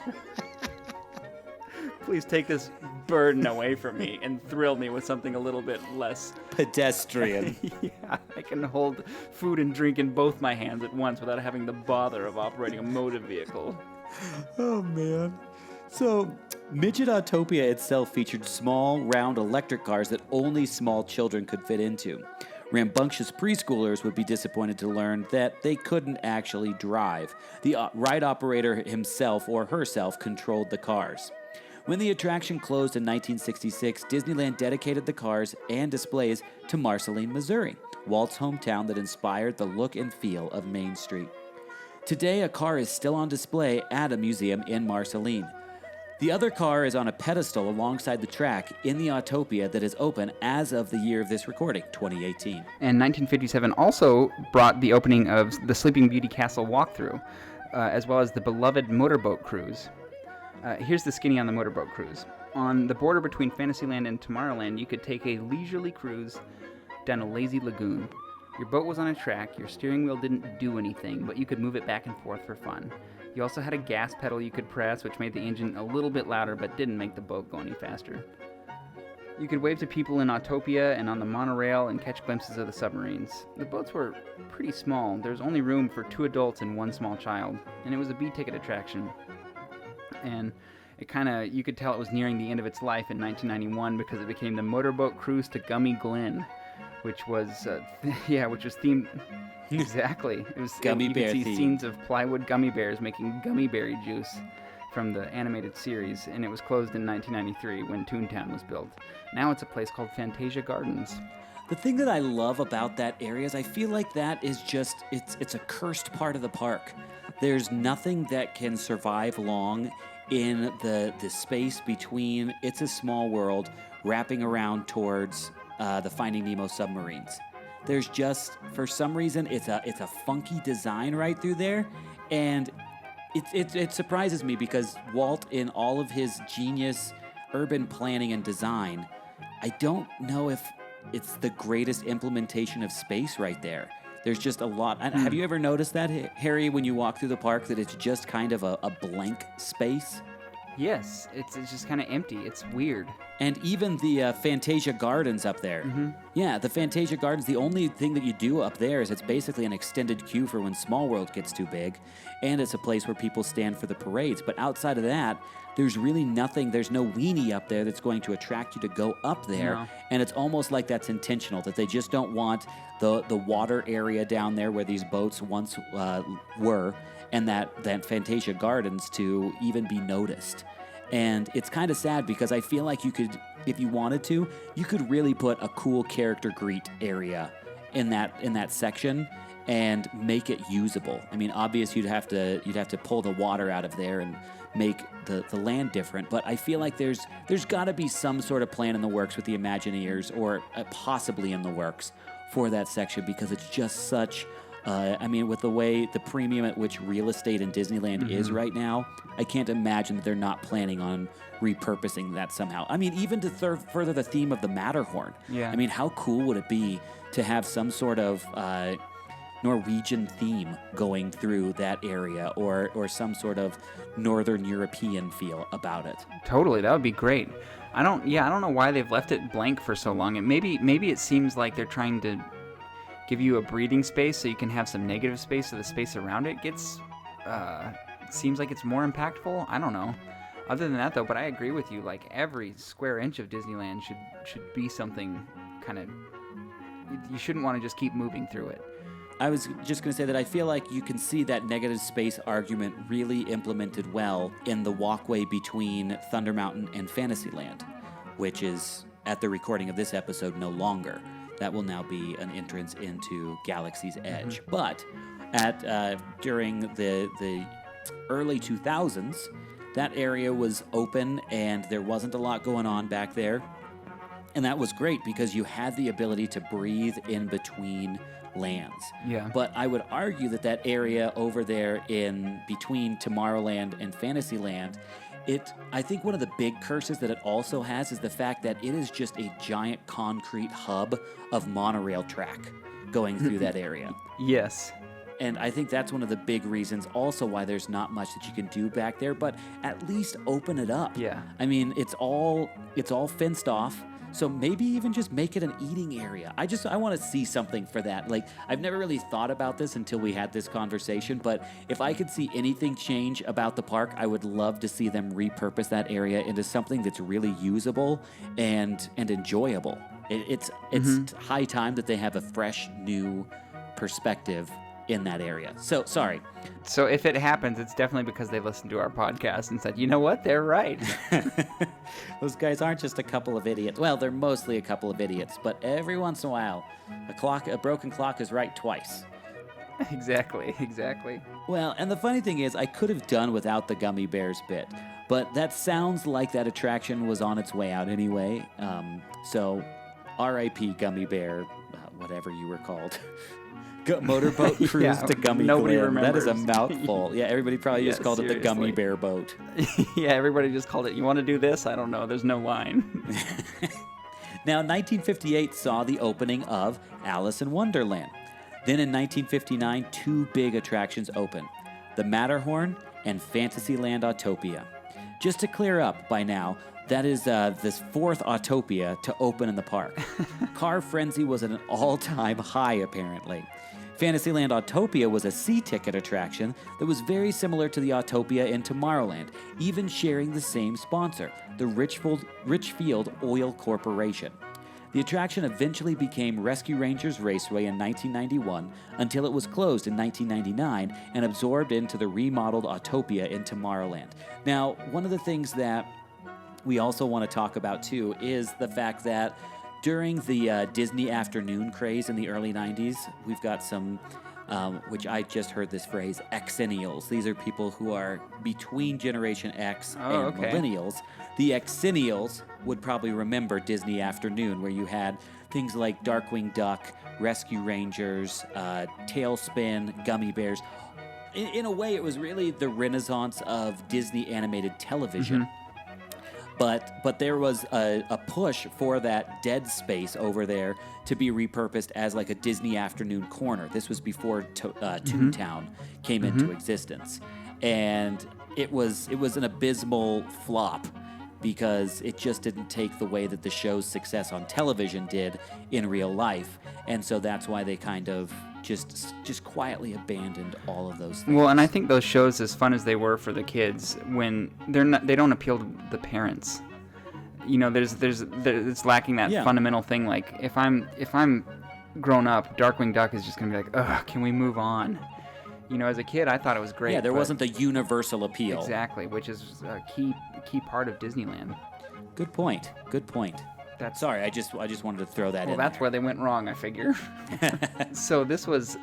Please take this burden away from me and thrill me with something a little bit less pedestrian. Yeah, I can hold food and drink in both my hands at once without having the bother of operating a motor vehicle. Oh, man. So, Midget Autopia itself featured small, round electric cars that only small children could fit into. Rambunctious preschoolers would be disappointed to learn that they couldn't actually drive. The ride operator himself or herself controlled the cars. When the attraction closed in 1966, Disneyland dedicated the cars and displays to Marceline, Missouri, Walt's hometown that inspired the look and feel of Main Street. Today, a car is still on display at a museum in Marceline. The other car is on a pedestal alongside the track in the Autopia that is open as of the year of this recording, 2018. And 1957 also brought the opening of the Sleeping Beauty Castle walkthrough, as well as the beloved motorboat cruise. Here's the skinny on the motorboat cruise. On the border between Fantasyland and Tomorrowland, you could take a leisurely cruise down a lazy lagoon. Your boat was on a track, your steering wheel didn't do anything, but you could move it back and forth for fun. You also had a gas pedal you could press, which made the engine a little bit louder, but didn't make the boat go any faster. You could wave to people in Autopia and on the monorail and catch glimpses of the submarines. The boats were pretty small. There was only room for 2 adults and 1 small child, and it was a B-ticket attraction. And you could tell it was nearing the end of its life in 1991 because it became the motorboat cruise to Gummy Glen, which was themed. Exactly. It was Gummy you bear could see theme. scenes of plywood gummy bears making gummy berry juice from the animated series, and it was closed in 1993 when Toontown was built. Now it's a place called Fantasia Gardens. The thing that I love about that area is I feel like that is just, it's a cursed part of the park. There's nothing that can survive long in the space between It's a Small World wrapping around towards the Finding Nemo submarines. There's just, for some reason, it's a funky design right through there, and it surprises me because Walt, in all of his genius urban planning and design, I don't know if it's the greatest implementation of space right there. There's just a lot. Have you ever noticed that, Harry, when you walk through the park, that it's just kind of a blank space? Yes, it's just kind of empty. It's weird. And even the Fantasia Gardens up there. Mm-hmm. Yeah, the Fantasia Gardens, the only thing that you do up there is it's basically an extended queue for when Small World gets too big, and it's a place where people stand for the parades. But outside of that, there's really nothing, there's no weenie up there that's going to attract you to go up there. No. And it's almost like that's intentional, that they just don't want the water area down there where these boats once were, and that Fantasia Gardens to even be noticed. And it's kind of sad because I feel like you could, if you wanted to, you could really put a cool character greet area in that section and make it usable. I mean, obviously you'd have to pull the water out of there and make the land different, but I feel like there's got to be some sort of plan in the works with the Imagineers, or possibly in the works for that section, because it's just such with the premium at which real estate in Disneyland is right now, I can't imagine that they're not planning on repurposing that somehow. I mean, even to further the theme of the Matterhorn. Yeah. I mean, how cool would it be to have some sort of Norwegian theme going through that area, or some sort of Northern European feel about it? Totally, that would be great. I don't know why they've left it blank for so long. And maybe it seems like they're trying to give you a breathing space so you can have some negative space, so the space around it gets seems like it's more impactful. I don't know. Other than that, though, but I agree with you. Like, every square inch of Disneyland should be something kind of. You shouldn't want to just keep moving through it. I was just going to say that I feel like you can see that negative space argument really implemented well in the walkway between Thunder Mountain and Fantasyland, which is, at the recording of this episode, no longer. That will now be an entrance into Galaxy's Edge. But during the early 2000s, that area was open and there wasn't a lot going on back there. And that was great because you had the ability to breathe in between lands. Yeah. But I would argue that area over there in between Tomorrowland and Fantasyland, I think one of the big curses that it also has is the fact that it is just a giant concrete hub of monorail track going through that area. Yes. And I think that's one of the big reasons also why there's not much that you can do back there, but at least open it up. Yeah. I mean, it's all fenced off. So maybe even just make it an eating area. I want to see something for that. Like, I've never really thought about this until we had this conversation, but if I could see anything change about the park, I would love to see them repurpose that area into something that's really usable and enjoyable. It's high time that they have a fresh, new perspective in that area. So, sorry. So if it happens, it's definitely because they listened to our podcast and said, you know what, they're right. Those guys aren't just a couple of idiots. Well, they're mostly a couple of idiots, but every once in a while, a broken clock is right twice. Exactly. Well, and the funny thing is, I could have done without the gummy bears bit, but that sounds like that attraction was on its way out anyway. So, R.I.P. Gummy Bear, whatever you were called. Motorboat cruise to Gummy nobody Glen. That is a remembers. mouthful. Yeah, everybody probably just called it the Gummy seriously. Bear boat. Yeah, everybody just called it, you want to do this? I don't know. There's no line. Now, 1958 saw the opening of Alice in Wonderland. Then in 1959, two big attractions opened, the Matterhorn and Fantasyland Autopia. Just to clear up by now, that is this fourth Autopia to open in the park. Car frenzy was at an all-time high, apparently. Fantasyland Autopia was a C-ticket attraction that was very similar to the Autopia in Tomorrowland, even sharing the same sponsor, the Richfield Oil Corporation. The attraction eventually became Rescue Rangers Raceway in 1991 until it was closed in 1999 and absorbed into the remodeled Autopia in Tomorrowland. Now, one of the things that we also want to talk about, too, is the fact that during the Disney afternoon craze in the early 90s, we've got some, which I just heard this phrase, Xennials. These are people who are between Generation X and Millennials. The Xennials would probably remember Disney Afternoon, where you had things like Darkwing Duck, Rescue Rangers, Tailspin, Gummy Bears. In a way, it was really the renaissance of Disney animated television. But there was a push for that dead space over there to be repurposed as like a Disney Afternoon corner. This was before Toontown came into existence. And it was an abysmal flop because it just didn't take the way that the show's success on television did in real life. And so that's why they kind of just quietly abandoned all of those things. Well, and I think those shows, as fun as they were for the kids, when they don't appeal to the parents. You know, it's lacking that fundamental thing. Like if I'm grown up, Darkwing Duck is just gonna be like, ugh, can we move on? You know, as a kid, I thought it was great. Yeah, there wasn't the universal appeal. Exactly, which is a key part of Disneyland. Good point. Sorry, I just wanted to throw that in. Well, that's there. where they went wrong, I figure. So this was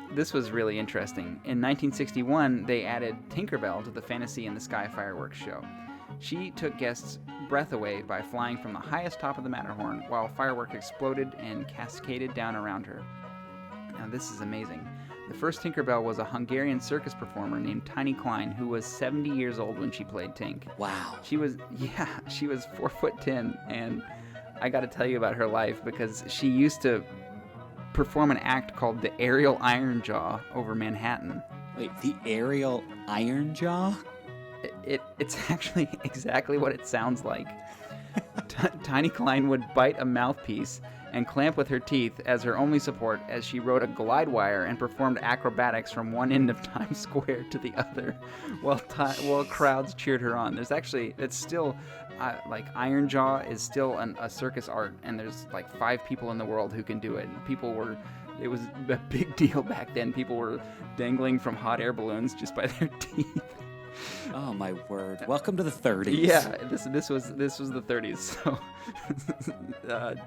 really interesting. In 1961, they added Tinkerbell to the Fantasy in the Sky fireworks show. She took guests' breath away by flying from the highest top of the Matterhorn while fireworks exploded and cascaded down around her. Now this is amazing. The first Tinkerbell was a Hungarian circus performer named Tiny Klein, who was 70 years old when she played Tink. Wow. She was 4'10", and I got to tell you about her life because she used to perform an act called the Aerial Iron Jaw over Manhattan. Wait, the Aerial Iron Jaw? It's actually exactly what it sounds like. Tiny Klein would bite a mouthpiece and clamp with her teeth as her only support as she rode a glide wire and performed acrobatics from one end of Times Square to the other while crowds cheered her on. It's still like Iron Jaw is still a circus art, and there's like 5 people in the world who can do it. And it was a big deal back then. People were dangling from hot air balloons just by their teeth. Oh my word! Welcome to the 30s. Yeah, this was the 30s. So,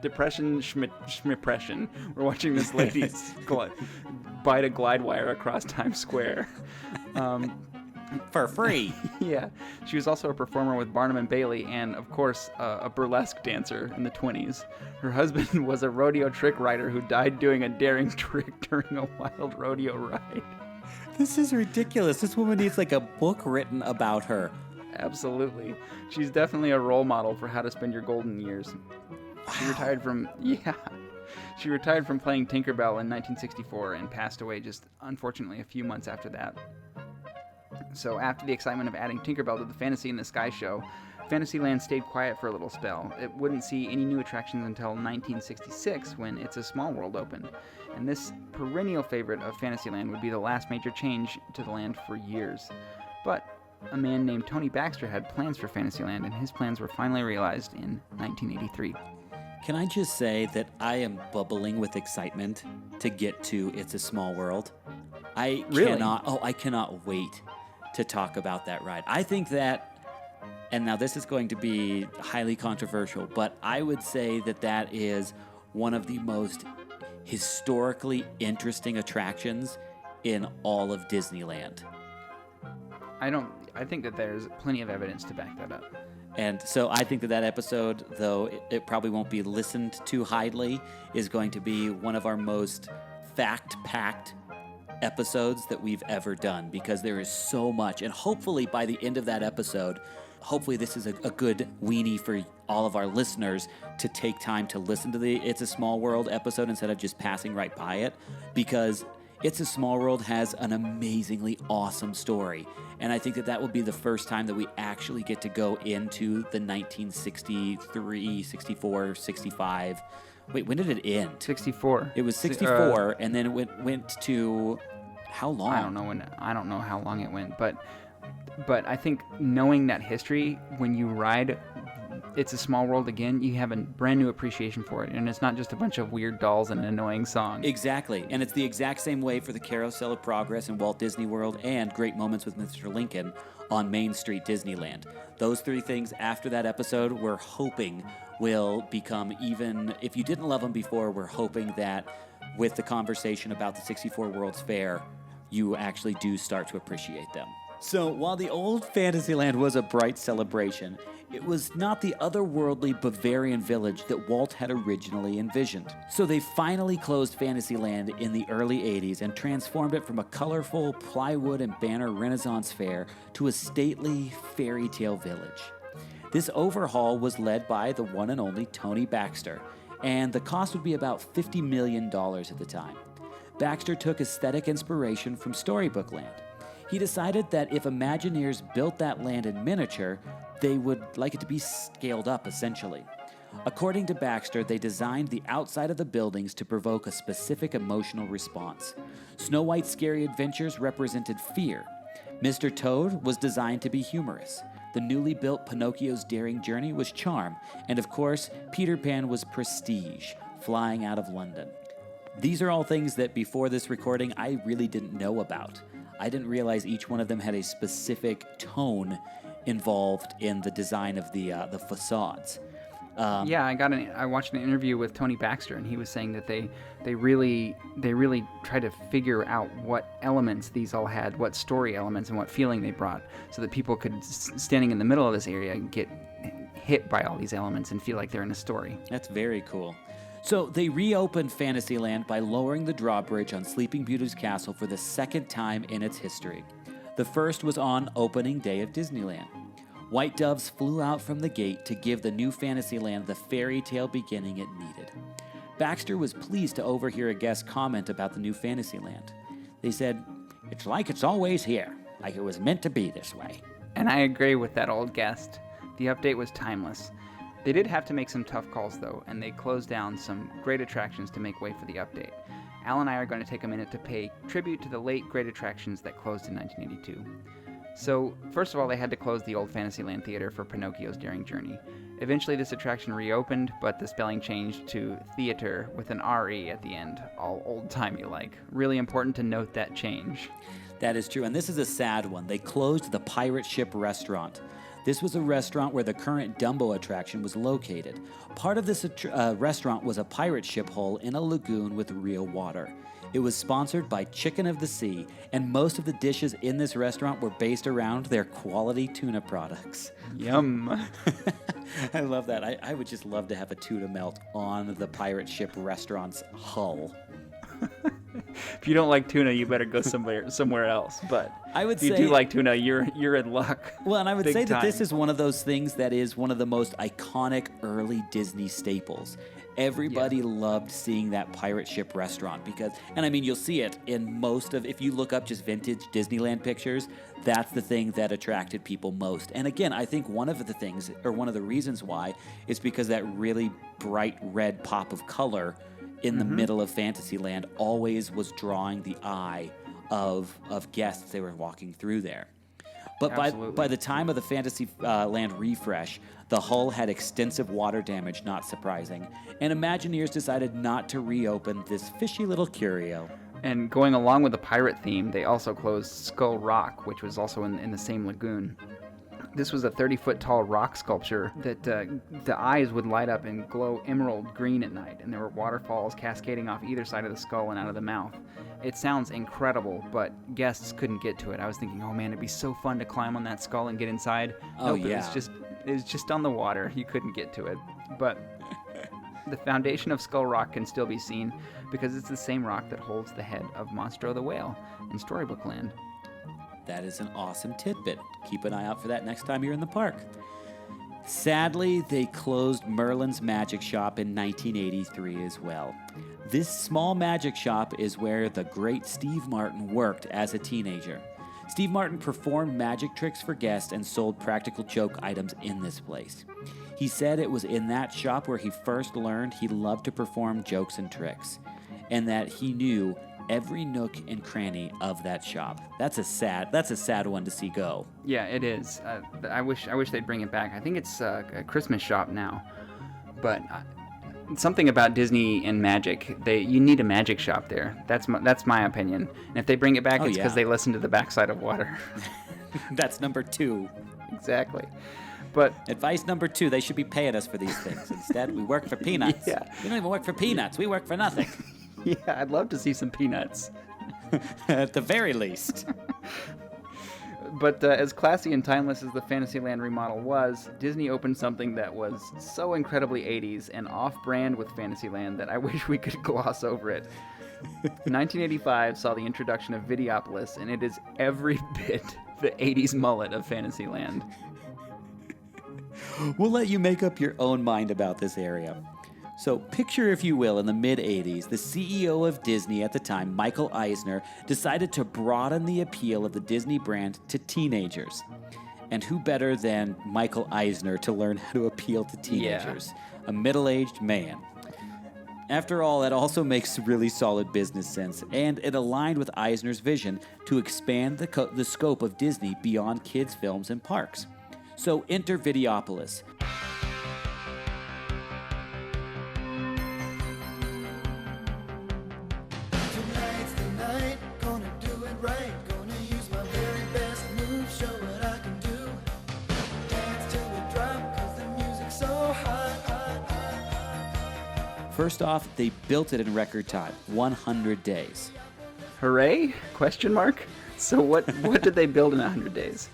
depression, schmipression. We're watching this lady bite a glide wire across Times Square. For free. Yeah, she was also a performer with Barnum and Bailey, and of course, a burlesque dancer in the 20s. Her husband was a rodeo trick rider who died doing a daring trick during a wild rodeo ride. This is ridiculous. This woman needs like a book written about her. Absolutely. She's definitely a role model for how to spend your golden years. Wow. She retired from playing Tinkerbell in 1964 and passed away just, unfortunately, a few months after that. So after the excitement of adding Tinkerbell to the Fantasy in the Sky show, Fantasyland stayed quiet for a little spell. It wouldn't see any new attractions until 1966 when It's a Small World opened. And this perennial favorite of Fantasyland would be the last major change to the land for years. But a man named Tony Baxter had plans for Fantasyland, and his plans were finally realized in 1983. Can I just say that I am bubbling with excitement to get to It's a Small World? I cannot wait to talk about that ride. I think that, and now this is going to be highly controversial, but I would say that that is one of the most historically interesting attractions in all of Disneyland. I think that there's plenty of evidence to back that up. And so I think that episode, though it probably won't be listened to highly, is going to be one of our most fact-packed episodes that we've ever done, because there is so much. And hopefully by the end of that episode, hopefully this is a good weenie for all of our listeners to take time to listen to the It's a Small World episode instead of just passing right by it, because It's a Small World has an amazingly awesome story. And I think that that will be the first time that we actually get to go into the 1963, 64, 65. Wait, when did it end? 64. It was 64, and then it went to how long? I don't know how long it went, but I think knowing that history, when you ride It's a Small World again, you have a brand new appreciation for it, and it's not just a bunch of weird dolls and an annoying song. Exactly, and it's the exact same way for the Carousel of Progress in Walt Disney World and Great Moments with Mr. Lincoln on Main Street Disneyland. Those three things after that episode, we're hoping will become even, if you didn't love them before, we're hoping that with the conversation about the 64 World's Fair, you actually do start to appreciate them. So while the old Fantasyland was a bright celebration, it was not the otherworldly Bavarian village that Walt had originally envisioned. So they finally closed Fantasyland in the early 80s and transformed it from a colorful plywood and banner Renaissance fair to a stately fairy tale village. This overhaul was led by the one and only Tony Baxter, and the cost would be about $50 million at the time. Baxter took aesthetic inspiration from Storybook Land. He decided that if Imagineers built that land in miniature, they would like it to be scaled up, essentially. According to Baxter, they designed the outside of the buildings to provoke a specific emotional response. Snow White's scary adventures represented fear. Mr. Toad was designed to be humorous. The newly built Pinocchio's daring journey was charm. And of course, Peter Pan was prestige, flying out of London. These are all things that before this recording, I really didn't know about. I didn't realize each one of them had a specific tone involved in the design of the facades. I watched an interview with Tony Baxter, and he was saying that they really tried to figure out what elements these all had, what story elements and what feeling they brought, so that people could, standing in the middle of this area, get hit by all these elements and feel like they're in a story. That's very cool. So they reopened Fantasyland by lowering the drawbridge on Sleeping Beauty's castle for the second time in its history. The first was on opening day of Disneyland. White doves flew out from the gate to give the new Fantasyland the fairy tale beginning it needed. Baxter was pleased to overhear a guest comment about the new Fantasyland. They said, "It's like it's always here, like it was meant to be this way." And I agree with that old guest. The update was timeless. They did have to make some tough calls, though, and they closed down some great attractions to make way for the update. Al and I are going to take a minute to pay tribute to the late great attractions that closed in 1982. So, first of all, they had to close the old Fantasyland Theater for Pinocchio's Daring Journey. Eventually, this attraction reopened, but the spelling changed to theater with an R-E at the end, all old-timey like. Really important to note that change. That is true, and this is a sad one. They closed the Pirate Ship Restaurant. This was a restaurant where the current Dumbo attraction was located. Part of this restaurant was a pirate ship hull in a lagoon with real water. It was sponsored by Chicken of the Sea, and most of the dishes in this restaurant were based around their quality tuna products. Yum. I love that. I would just love to have a tuna melt on the pirate ship restaurant's hull. If you don't like tuna, you better go somewhere else. But I would if you say, do like tuna, you're in luck. Well, and I would Big say that time. this is one of those things that is one of the most iconic early Disney staples. Everybody loved seeing that pirate ship restaurant because, and I mean, you'll see it in most of, if you look up just vintage Disneyland pictures, that's the thing that attracted people most. And again, I think one of the things, or one of the reasons why, is because that really bright red pop of color in the middle of Fantasyland always was drawing the eye of guests they were walking through there. But Absolutely. by the time of the Fantasyland refresh, the hull had extensive water damage, not surprising, and Imagineers decided not to reopen this fishy little curio. And going along with the pirate theme, they also closed Skull Rock, which was also in the same lagoon. This was a 30-foot tall rock sculpture that the eyes would light up and glow emerald green at night, and there were waterfalls cascading off either side of the skull and out of the mouth. It sounds incredible, but guests couldn't get to it. I was thinking, oh man, it'd be so fun to climb on that skull and get inside. Oh, nope, yeah. It was just on the water. You couldn't get to it. But the foundation of Skull Rock can still be seen because it's the same rock that holds the head of Monstro the Whale in Storybook Land. That is an awesome tidbit. Keep an eye out for that next time you're in the park. Sadly, they closed Merlin's Magic Shop in 1983 as well. This small magic shop is where the great Steve Martin worked as a teenager. Steve Martin performed magic tricks for guests and sold practical joke items in this place. He said it was in that shop where he first learned he loved to perform jokes and tricks, and that he knew every nook and cranny of that shop. That's a sad one to see go. Yeah, it is. I wish they'd bring it back. I think it's a Christmas shop now, but something about Disney and magic. You need a magic shop there. That's my opinion. And if they bring it back, it's because they listen to the backside of water. That's number 2. Exactly. But advice number 2: they should be paying us for these things. Instead, we work for peanuts. Yeah. We don't even work for peanuts. We work for nothing. Yeah, I'd love to see some peanuts. At the very least. But as classy and timeless as the Fantasyland remodel was, Disney opened something that was so incredibly 80s and off-brand with Fantasyland that I wish we could gloss over it. 1985 saw the introduction of Videopolis, and it is every bit the 80s mullet of Fantasyland. We'll let you make up your own mind about this area. So picture, if you will, in the mid-'80s, the CEO of Disney at the time, Michael Eisner, decided to broaden the appeal of the Disney brand to teenagers. And who better than Michael Eisner to learn how to appeal to teenagers? Yeah. A middle-aged man. After all, that also makes really solid business sense, and it aligned with Eisner's vision to expand the scope of Disney beyond kids' films and parks. So enter Videopolis. First off, they built it in record time, 100 days. Hooray? Question mark? So what did they build in 100 days?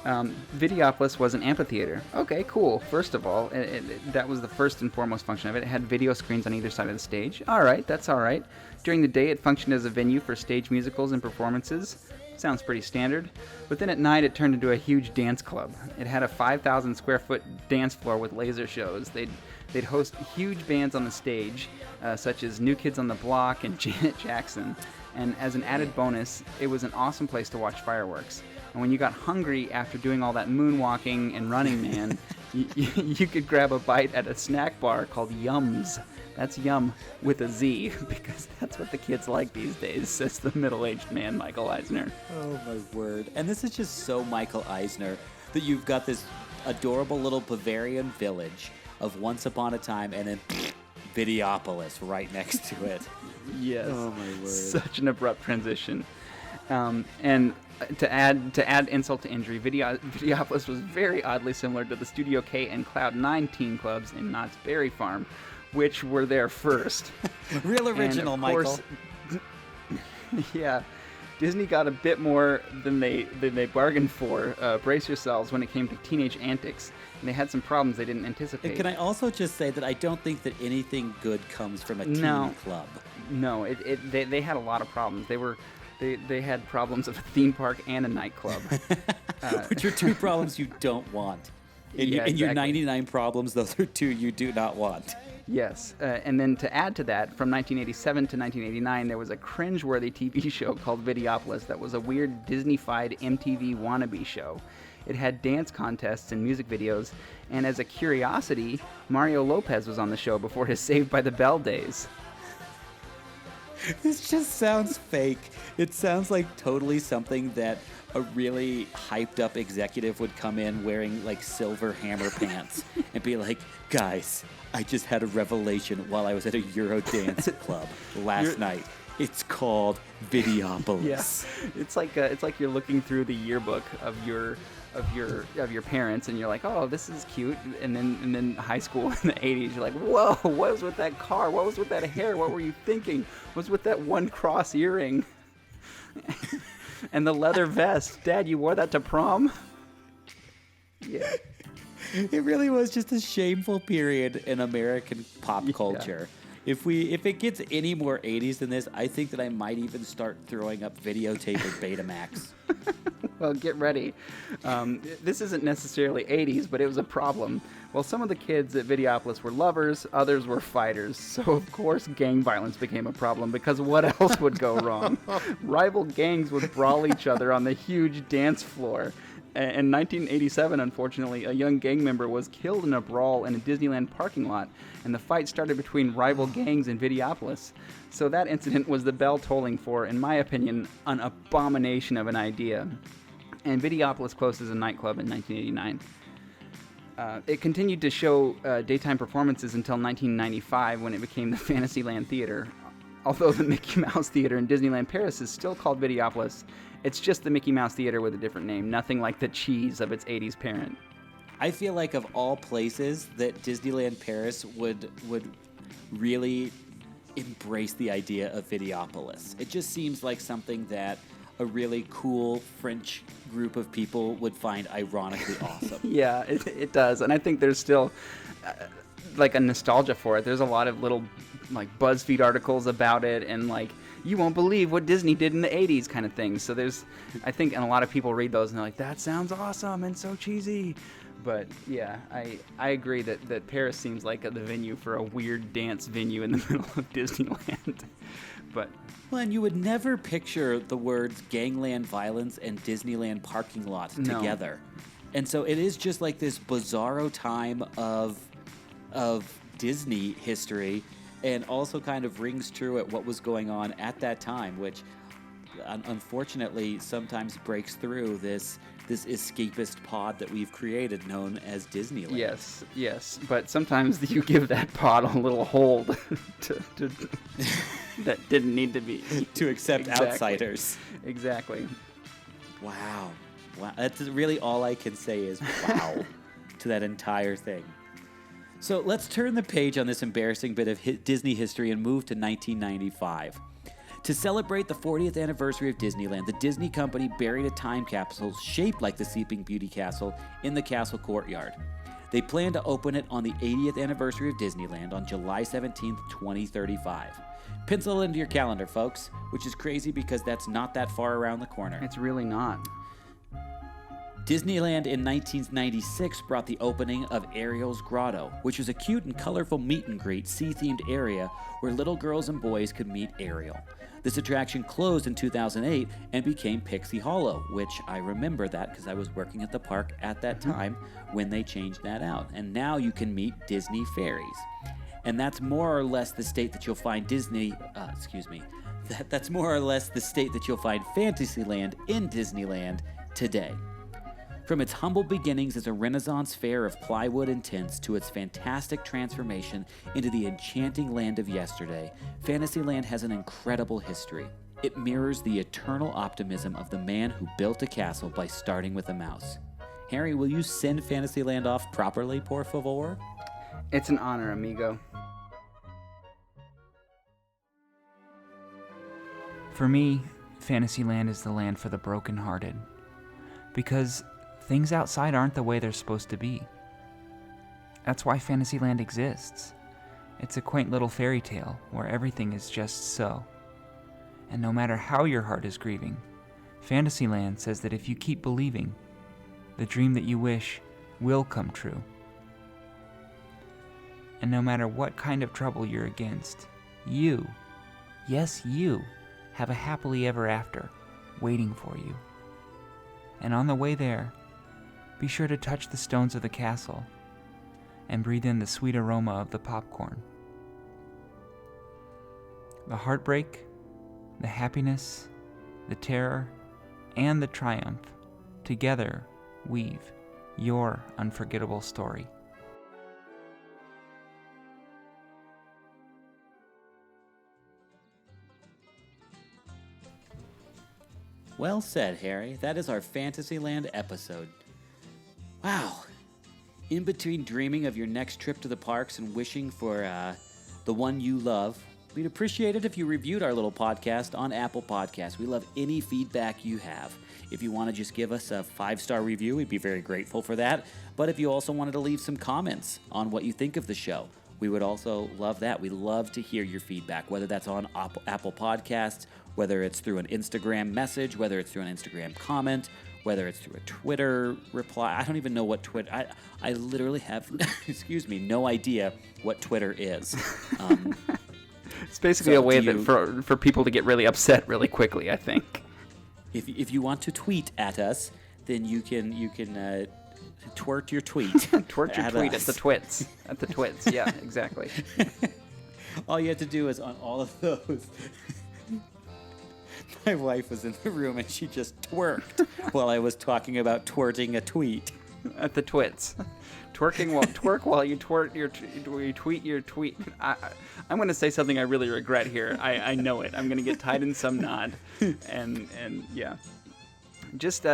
Videopolis was an amphitheater. Okay, cool. First of all, that was the first and foremost function of it. It had video screens on either side of the stage. All right, that's all right. During the day, it functioned as a venue for stage musicals and performances. Sounds pretty standard. But then at night, it turned into a huge dance club. It had a 5,000 square foot dance floor with laser shows. They'd host huge bands on the stage, such as New Kids on the Block and Janet Jackson. And as an added bonus, it was an awesome place to watch fireworks. And when you got hungry after doing all that moonwalking and running, man, you could grab a bite at a snack bar called Yums. That's Yum with a Z, because that's what the kids like these days, says the middle-aged man, Michael Eisner. Oh, my word. And this is just so Michael Eisner that you've got this adorable little Bavarian village of Once Upon a Time and then Videopolis right next to it. Yes. Oh, my word. Such an abrupt transition. And to add insult to injury, Videopolis was very oddly similar to the Studio K and Cloud 9 teen clubs in Knott's Berry Farm, which were there first. Real original, and of Michael. Course, yeah. Disney got a bit more than they bargained for. Brace yourselves when it came to teenage antics. And they had some problems they didn't anticipate. And can I also just say that I don't think that anything good comes from a teen club. No, they had a lot of problems. They had problems of a theme park and a nightclub. Which are two problems you don't want. In your 99 problems, those are two you do not want. Yes, and then to add to that, from 1987 to 1989, there was a cringeworthy TV show called Videopolis that was a weird Disney-fied MTV wannabe show. It had dance contests and music videos, and as a curiosity, Mario Lopez was on the show before his Saved by the Bell days. This just sounds fake. It sounds like totally something that a really hyped up executive would come in wearing like silver hammer pants and be like, guys, I just had a revelation while I was at a Eurodance club last night. It's called Videopolis. Yeah. It's like you're looking through the yearbook of your parents, and you're like, oh, this is cute. And then high school in the 80s, you're like, whoa, what was with that car? What was with that hair? What were you thinking? What was with that one cross earring? And the leather vest. Dad, you wore that to prom? Yeah. It really was just a shameful period in American pop culture. If it gets any more 80s than this, I think that I might even start throwing up videotape or Betamax. Well, get ready. This isn't necessarily 80s, but it was a problem. Well, some of the kids at Videopolis were lovers, others were fighters. So, of course, gang violence became a problem, because what else would go wrong? Rival gangs would brawl each other on the huge dance floor. In 1987, unfortunately, a young gang member was killed in a brawl in a Disneyland parking lot, and the fight started between rival gangs in Videopolis. So that incident was the bell tolling for, in my opinion, an abomination of an idea. And Videopolis closed as a nightclub in 1989. It continued to show daytime performances until 1995, when it became the Fantasyland Theater. Although the Mickey Mouse Theater in Disneyland Paris is still called Videopolis, it's just the Mickey Mouse Theater with a different name, nothing like the cheese of its 80s parent. I feel like of all places that Disneyland Paris would really embrace the idea of Videopolis. It just seems like something that a really cool French group of people would find ironically awesome. Yeah, it does. And I think there's still like a nostalgia for it. There's a lot of little like BuzzFeed articles about it, and like, you won't believe what Disney did in the 80s kind of things. So I think, and a lot of people read those and they're like, that sounds awesome and so cheesy. But yeah, I agree that Paris seems like the venue for a weird dance venue in the middle of Disneyland. But well, and you would never picture the words gangland violence and Disneyland parking lot together. And so it is just like this bizarro time of Disney history, and also kind of rings true at what was going on at that time, which unfortunately sometimes breaks through this escapist pod that we've created known as Disneyland. Yes. But sometimes you give that pod a little hold to that didn't need to be. To accept outsiders. Exactly. Wow. That's really all I can say is wow to that entire thing. So let's turn the page on this embarrassing bit of Disney history and move to 1995. To celebrate the 40th anniversary of Disneyland, the Disney Company buried a time capsule shaped like the Sleeping Beauty castle in the castle courtyard. They plan to open it on the 80th anniversary of Disneyland on July 17th, 2035. Pencil it into your calendar, folks, which is crazy because that's not that far around the corner. It's really not. Disneyland in 1996 brought the opening of Ariel's Grotto, which was a cute and colorful meet and greet sea-themed area where little girls and boys could meet Ariel. This attraction closed in 2008 and became Pixie Hollow, which I remember that because I was working at the park at that time when they changed that out. And now you can meet Disney fairies. And that's more or less the state that you'll find That's more or less the state that you'll find Fantasyland in Disneyland today. From its humble beginnings as a Renaissance fair of plywood and tints to its fantastic transformation into the enchanting land of yesterday, Fantasyland has an incredible history. It mirrors the eternal optimism of the man who built a castle by starting with a mouse. Harry, will you send Fantasyland off properly, por favor? It's an honor, amigo. For me, Fantasyland is the land for the brokenhearted. Because things outside aren't the way they're supposed to be. That's why Fantasyland exists. It's a quaint little fairy tale where everything is just so. And no matter how your heart is grieving, Fantasyland says that if you keep believing, the dream that you wish will come true. And no matter what kind of trouble you're against, you, yes you, have a happily ever after waiting for you. And on the way there, be sure to touch the stones of the castle and breathe in the sweet aroma of the popcorn. The heartbreak the happiness, the terror, and the triumph together weave your unforgettable story. Well said, Harry. That is our Fantasyland episode. Wow. In between dreaming of your next trip to the parks and wishing for the one you love, we'd appreciate it if you reviewed our little podcast on Apple Podcasts. We love any feedback you have. If you want to just give us a 5-star review, we'd be very grateful for that. But if you also wanted to leave some comments on what you think of the show, we would also love that. We love to hear your feedback, whether that's on Apple Podcasts, whether it's through an Instagram message, whether it's through an Instagram comment, whether it's through a Twitter reply. I don't even know what Twitter... I literally have, no idea what Twitter is. It's basically a way for people to get really upset really quickly, I think. If you want to tweet at us, then you can twert your tweet. Twert your tweet at the twits. At the twits, yeah, exactly. All you have to do is on all of those... My wife was in the room and she just twerked while I was talking about twerting a tweet. At the twits. Twerk while you tweet your tweet. I'm going to say something I really regret here. I know it. I'm going to get tied in some knot. And yeah. Just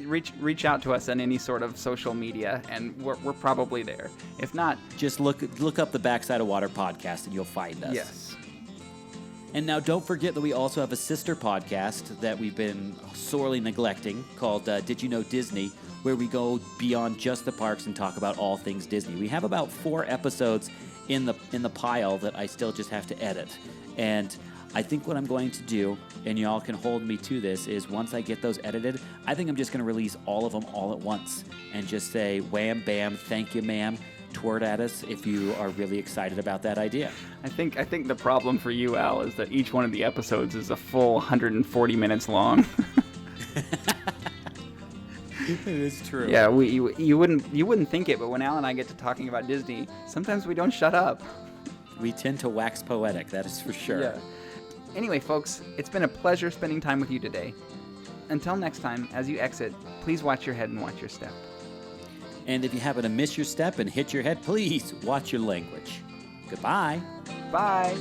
reach out to us on any sort of social media, and we're probably there. If not, just look up the Backside of Water podcast and you'll find us. Yes. And now don't forget that we also have a sister podcast that we've been sorely neglecting called Did You Know Disney, where we go beyond just the parks and talk about all things Disney. We have about 4 episodes in the pile that I still just have to edit. And I think what I'm going to do, and y'all can hold me to this, is once I get those edited, I think I'm just going to release all of them all at once and just say, wham, bam, thank you, ma'am. Twert at us if you are really excited about that idea. I think the problem for you, Al, is that each one of the episodes is a full 140 minutes long. It is true. Yeah, you wouldn't think it, but when Al and I get to talking about Disney, sometimes we don't shut up. We tend to wax poetic, that is for sure. Yeah. Anyway, folks, it's been a pleasure spending time with you today. Until next time, as you exit, please watch your head and watch your step. And if you happen to miss your step and hit your head, please watch your language. Goodbye. Bye.